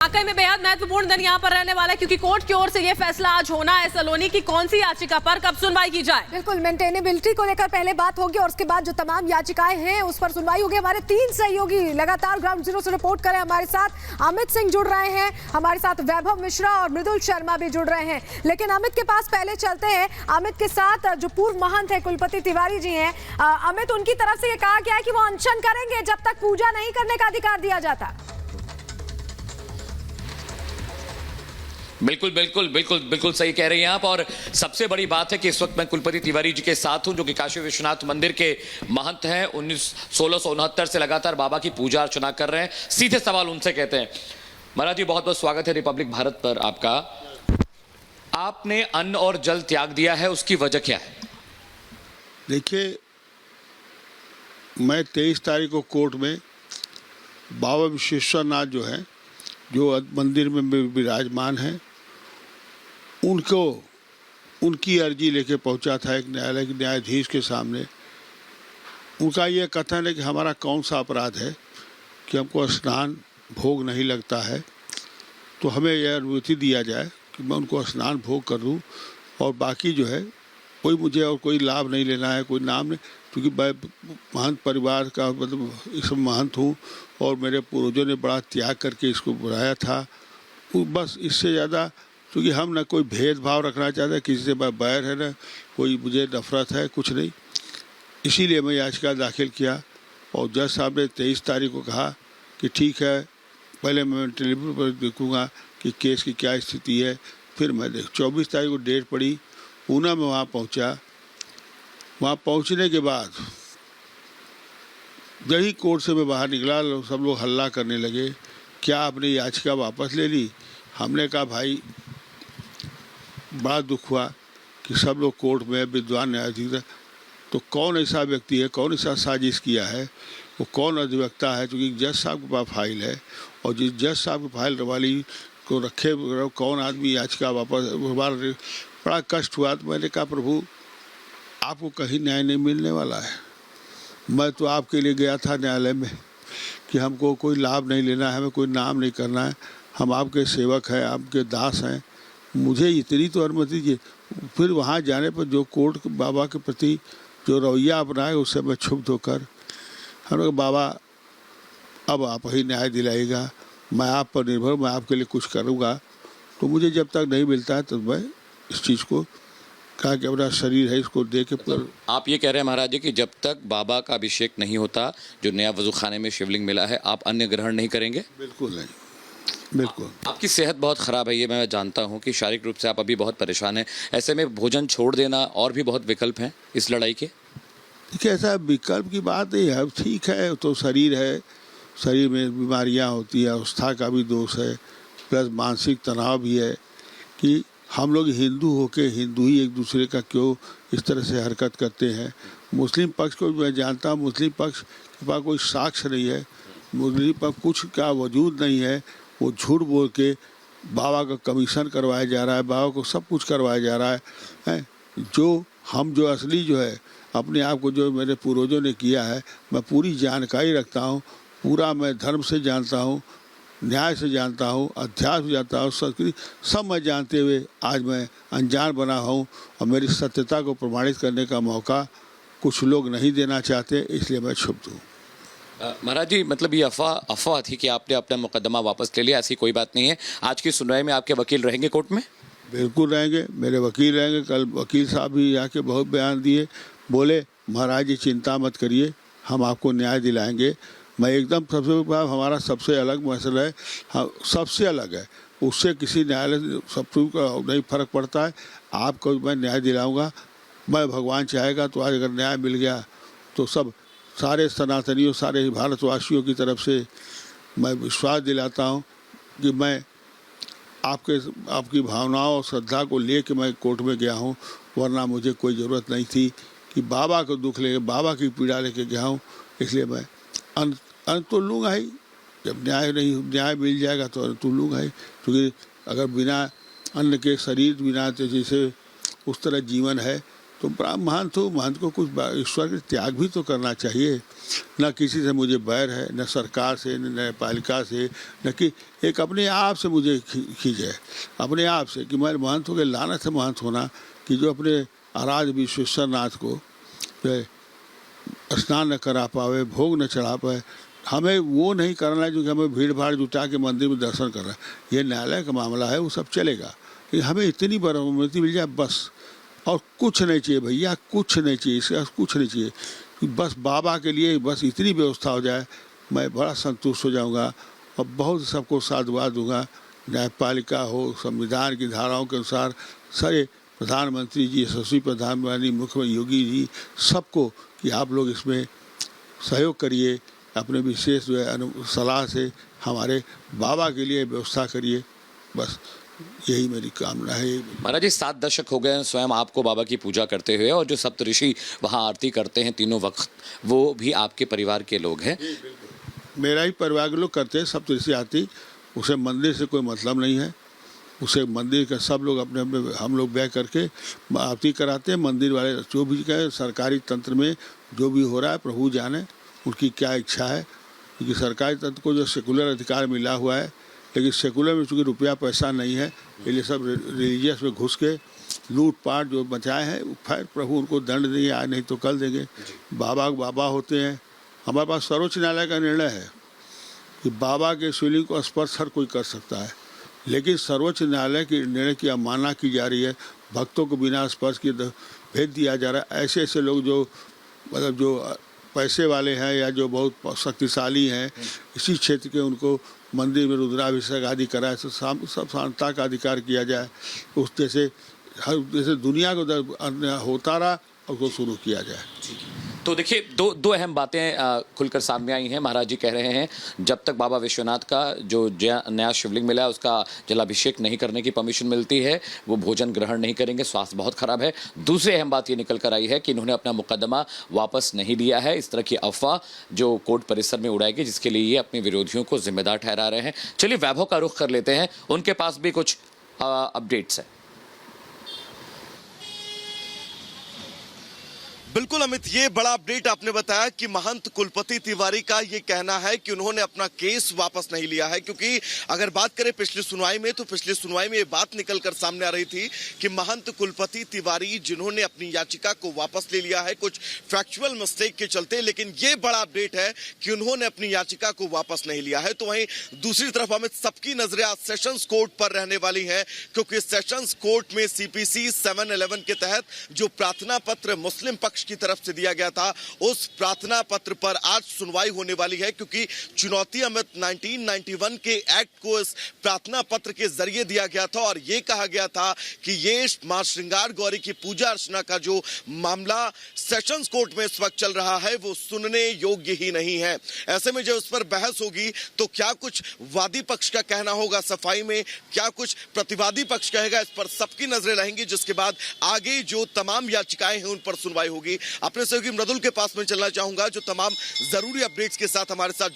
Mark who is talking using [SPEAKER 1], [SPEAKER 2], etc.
[SPEAKER 1] वाकई में बेहद महत्वपूर्ण दिन यहाँ पर रहने वाला है क्योंकि कोर्ट की ओर से ये फैसला आज होना है सलोनी की कौन सी याचिका पर कब सुनवाई की जाए।
[SPEAKER 2] बिल्कुल मेंटेनेबिलिटी को लेकर पहले बात होगी और उसके बाद जो तमाम याचिकाएं हैं उस पर सुनवाई होगी। हमारे 3 सहयोगी लगातार ग्राउंड जीरो से रिपोर्ट करें। हमारे साथ अमित सिंह जुड़ रहे हैं, हमारे साथ वैभव मिश्रा और मृदुल शर्मा भी जुड़ रहे हैं। लेकिन अमित के पास पहले चलते हैं। अमित के साथ जो पूर्व महंत है कुलपति तिवारी जी हैं। अमित, उनकी तरफ से ये कहा गया है कि वो अनशन करेंगे जब तक पूजा नहीं करने का अधिकार दिया जाता।
[SPEAKER 3] बिल्कुल बिल्कुल बिल्कुल बिल्कुल सही कह रही हैं आप। और सबसे बड़ी बात है कि इस वक्त मैं कुलपति तिवारी जी के साथ हूं जो कि काशी विश्वनाथ मंदिर के महंत हैं। 1669 से लगातार बाबा की पूजा अर्चना कर रहे हैं। सीधे सवाल उनसे कहते हैं। महाराज जी, बहुत बहुत स्वागत है रिपब्लिक भारत पर आपका। आपने अन्न और जल त्याग दिया है, उसकी वजह क्या है?
[SPEAKER 4] देखिए, मैं 23 तारीख को कोर्ट में बाबा विश्वेश्वर नाथ जो है, जो मंदिर में विराजमान है, उनकी अर्जी लेके पहुंचा था एक न्यायालय के न्यायाधीश के सामने। उनका ये कथन है कि हमारा कौन सा अपराध है कि हमको स्नान भोग नहीं लगता है, तो हमें यह अनुमति दिया जाए कि मैं उनको स्नान भोग कर दूं और बाकी जो है कोई मुझे और कोई लाभ नहीं लेना है, कोई नाम नहीं, क्योंकि मैं महंत परिवार का मतलब इस महंत हूँ और मेरे पूर्वजों ने बड़ा त्याग करके इसको बनाया था। बस इससे ज़्यादा क्योंकि हम ना कोई भेदभाव रखना चाहते, किसी से बैर है, ना कोई मुझे नफरत है, कुछ नहीं। इसीलिए मैं याचिका दाखिल किया और जज साहब ने 23 तारीख को कहा कि ठीक है, पहले मैं टेलीफोन पर देखूँगा कि केस की क्या स्थिति है, फिर मैं 24 तारीख को डेट पड़ी, पूना में वहाँ पहुँचा। वहाँ पहुँचने के बाद यही कोर्ट से मैं बाहर निकला, सब लोग हल्ला करने लगे, क्या आपने याचिका वापस ले ली? हमने कहा भाई, बड़ा दुख हुआ कि सब लोग कोर्ट में विद्वान न्यायाधीश, तो कौन ऐसा व्यक्ति है, कौन ऐसा साजिश किया है, वो कौन अधिवक्ता है, क्योंकि जज साहब के पास फाइल है और जिस जज साहब की फाइल वाली को रखे कौन आदमी याचिका वापस। हमारा बड़ा कष्ट हुआ। तो मैंने कहा प्रभु, आपको कहीं न्याय नहीं मिलने वाला है। मैं तो आपके लिए गया था न्यायालय में कि हमको कोई लाभ नहीं लेना है, हमें कोई नाम नहीं करना है, हम आपके सेवक हैं, आपके दास हैं, मुझे इतनी तो अनुमति दीजिए। फिर वहाँ जाने पर जो कोर्ट बाबा के प्रति जो रवैया अपनाए, उससे मैं क्षुब्ध होकर हम लोग, बाबा अब आप ही न्याय दिलाइएगा, मैं आप पर निर्भर, मैं आपके लिए कुछ करूँगा। तो मुझे जब तक नहीं मिलता है तब मैं इस चीज़ को कहा कि अपना शरीर है, इसको दे के पर।
[SPEAKER 3] आप ये कह रहे हैं महाराज जी कि जब तक बाबा का अभिषेक नहीं होता, जो नया वजू खाने में शिवलिंग मिला है, आप अन्य ग्रहण नहीं करेंगे?
[SPEAKER 4] बिल्कुल नहीं, बिल्कुल।
[SPEAKER 3] आपकी सेहत बहुत ख़राब है, ये मैं जानता हूँ कि शारीरिक रूप से आप अभी बहुत परेशान हैं। ऐसे में भोजन छोड़ देना और भी बहुत विकल्प हैं इस लड़ाई के।
[SPEAKER 4] देखिए, ऐसा विकल्प की बात नहीं है, ठीक है, तो शरीर है, शरीर में बीमारियाँ होती है, अवस्था का भी दोष है, प्लस मानसिक तनाव भी है कि हम लोग हिंदू होके हिंदू ही एक दूसरे का क्यों इस तरह से हरकत करते हैं। मुस्लिम पक्ष को मैं जानता हूँ, मुस्लिम पक्ष के पास कोई साक्ष्य नहीं है, मुस्लिम पक्ष कुछ का वजूद नहीं है, वो झूठ बोल के बाबा का कमीशन करवाया जा रहा है, बाबा को सब कुछ करवाया जा रहा है। जो असली जो है अपने आप को जो मेरे पूर्वजों ने किया है, मैं पूरी जानकारी रखता हूँ, पूरा मैं धर्म से जानता हूँ, न्याय से जानता हूँ, अध्यात्म जानता हूँ, संस्कृति सब मैं जानते हुए आज मैं अनजान बना हूँ और मेरी सत्यता को प्रमाणित करने का मौका कुछ लोग नहीं देना चाहते, इसलिए मैं क्षुब्ध हूँ।
[SPEAKER 3] महाराज जी, मतलब ये अफवाह थी कि आपने अपना मुकदमा वापस ले लिया, ऐसी कोई बात नहीं है। आज की सुनवाई में आपके वकील रहेंगे कोर्ट में?
[SPEAKER 4] बिल्कुल रहेंगे, मेरे वकील रहेंगे। कल वकील साहब भी आके बहुत बयान दिए, बोले महाराज जी चिंता मत करिए, हम आपको न्याय दिलाएंगे। मैं एकदम हमारा सबसे अलग मसला है, हाँ सबसे अलग है, उससे किसी न्यायालय सबसे नहीं फर्क पड़ता है। आपको मैं न्याय दिलाऊंगा, मैं भगवान चाहेगा तो आज अगर न्याय मिल गया तो सब सारे सनातनियों, सारे भारतवासियों की तरफ से मैं विश्वास दिलाता हूँ कि मैं आपकी भावनाओं और श्रद्धा को लेके मैं कोर्ट में गया हूँ, वरना मुझे कोई ज़रूरत नहीं थी कि बाबा को दुख लेके, बाबा की पीड़ा लेके गया हूँ। इसलिए मैं अंत तो लूँगा ही, जब न्याय मिल जाएगा तो अंत तो लूँगा ही, क्योंकि अगर बिना अन्न के शरीर बिना, तो जैसे उस तरह जीवन है, तुम महंत हो, महंत को कुछ ईश्वर के त्याग भी तो करना चाहिए। न किसी से मुझे बैर है, न सरकार से, न न्यायपालिका से, न कि एक अपने आप से मुझे खींच है, अपने आप से कि मैं महंत हो गए। लानत है महंत होना कि जो अपने आराध्य विश्वेश्वर नाथ को स्नान न करा पावे, भोग न चढ़ा पाए। हमें वो नहीं करना है जो कि हमें भीड़ भाड़ जुटा के मंदिर में दर्शन करना है। ये न्यायालय का मामला है, वो सब चलेगा, लेकिन हमें इतनी अनुमति मिल जाए बस, और कुछ नहीं चाहिए भैया, कुछ नहीं चाहिए, इसका कुछ नहीं चाहिए। बस बाबा के लिए बस इतनी व्यवस्था हो जाए, मैं बड़ा संतुष्ट हो जाऊंगा और बहुत सबको साधुवाद दूंगा। न्यायपालिका हो, संविधान की धाराओं के अनुसार सारे प्रधानमंत्री जी, यशस्वी प्रधानमंत्री, मुख्यमंत्री योगी जी, सबको कि आप लोग इसमें सहयोग करिए, अपने विशेष जो है सलाह से हमारे बाबा के लिए व्यवस्था करिए। बस यही मेरी कामना है।
[SPEAKER 3] महाराज जी 7 दशक हो गए स्वयं आपको बाबा की पूजा करते हुए, और जो सप्तऋषि वहाँ आरती करते हैं तीनों वक्त, वो भी आपके परिवार के लोग हैं?
[SPEAKER 4] मेरा ही परिवार के लोग करते हैं सप्तऋषि आरती। उसे मंदिर से कोई मतलब नहीं है, उसे मंदिर का सब लोग अपने अपने हम लोग बैठ करके आरती कराते हैं। मंदिर वाले जो भी कहे, सरकारी तंत्र में जो भी हो रहा है प्रभु जाने उनकी क्या इच्छा है, क्योंकि सरकारी तंत्र को जो सेकुलर अधिकार मिला हुआ है, लेकिन सेकुलर में चूँकि रुपया पैसा नहीं है, इसलिए सब रिलीजियस में घुस के लूटपाट जो बचाए हैं, फिर प्रभु उनको दंड देंगे, आज नहीं तो कल देंगे। बाबा होते हैं। हमारे पास सर्वोच्च न्यायालय का निर्णय है कि बाबा के शिवलिंग को स्पर्श हर कोई कर सकता है, लेकिन सर्वोच्च न्यायालय के निर्णय की अवमानना की जा रही है। भक्तों को बिना स्पर्श किए भेज दिया जा रहा है। ऐसे ऐसे लोग जो मतलब जो पैसे वाले हैं या जो बहुत शक्तिशाली हैं इसी क्षेत्र के, उनको मंदिर में रुद्राभिषेक आदि कराए, सब शांतता का अधिकार किया जाए। उस जैसे दुनिया को होता रहा उसको शुरू किया जाए।
[SPEAKER 3] तो देखिए दो अहम बातें खुलकर सामने आई हैं। महाराज जी कह रहे हैं जब तक बाबा विश्वनाथ का जो नया शिवलिंग मिला है उसका जलाभिषेक नहीं करने की परमिशन मिलती है, वो भोजन ग्रहण नहीं करेंगे, स्वास्थ्य बहुत खराब है। दूसरी अहम बात ये निकल कर आई है कि इन्होंने अपना मुकदमा वापस नहीं लिया है। इस तरह की अफवाह जो कोर्ट परिसर में उड़ाई गई, जिसके लिए ये अपने विरोधियों को जिम्मेदार ठहरा रहे हैं। चलिए वैभव का रुख कर लेते हैं, उनके पास भी कुछ अपडेट्स है।
[SPEAKER 5] बिल्कुल अमित, ये बड़ा अपडेट आपने बताया कि महंत कुलपति तिवारी का ये कहना है कि उन्होंने अपना केस वापस नहीं लिया है, क्योंकि अगर बात करें पिछली सुनवाई में, तो पिछली सुनवाई में ये बात निकलकर सामने आ रही थी कि महंत कुलपति तिवारी जिन्होंने अपनी याचिका को वापस ले लिया है कुछ फैक्चुअल मिस्टेक के चलते, लेकिन ये बड़ा अपडेट है कि उन्होंने अपनी याचिका को वापस नहीं लिया है। तो वहीं दूसरी तरफ अमित, सबकी नजरें आज सेशंस कोर्ट पर रहने वाली है, क्योंकि सेशंस कोर्ट में CPC 711 के तहत जो प्रार्थना पत्र मुस्लिम पक्ष की तरफ से दिया गया था, उस प्रार्थना पत्र पर आज सुनवाई होने वाली है। क्योंकि चुनौती अमित 1991 के एक्ट को इस प्रार्थना पत्र के जरिए दिया गया था और यह कहा गया था कि ये मां श्रृंगार गौरी की पूजा अर्चना का जो मामला सेशंस कोर्ट में इस वक्त चल रहा है वो सुनने योग्य ही नहीं है। ऐसे में जब इस पर बहस होगी तो क्या कुछ वादी पक्ष का कहना होगा सफाई में, क्या कुछ प्रतिवादी पक्ष कहेगा, इस पर सबकी नजरें रहेंगी, जिसके बाद आगे जो तमाम याचिकाएं हैं उन पर सुनवाई होगी। अपने सहयोगी मृदुल के पास में चलना चाहूंगा जो तमाम जरूरी अपडेट्स के साथ हमारे साथ